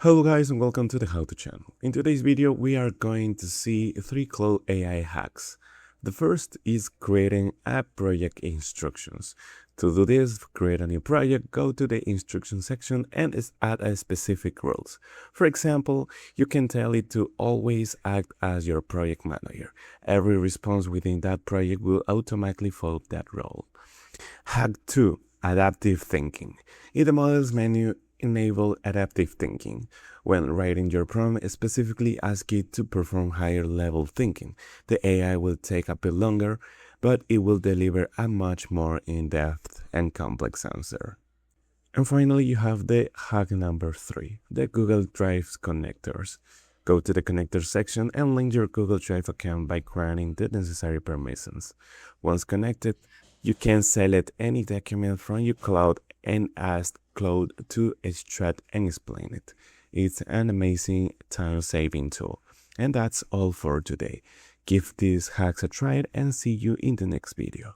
Hello guys and welcome to the How To channel. In today's video we are going to see 3 Claude AI hacks. The first is creating app project instructions. To do this, create a new project, go to the instruction section and add a specific rules. For example, you can tell it to always act as your project manager. Every response within that project will automatically follow that role. Hack 2. Adaptive thinking. In the models menu, enable adaptive thinking. When writing your prompt, specifically ask it to perform higher level thinking. The AI will take a bit longer, but it will deliver a much more in-depth and complex answer. And finally, you have the hack number 3, the Google Drive connectors. Go to the connector section and link your Google Drive account by granting the necessary permissions. Once connected, you can select any document from your cloud and ask Claude to extract and explain it. It's an amazing time-saving tool. And that's all for today. Give these hacks a try and see you in the next video.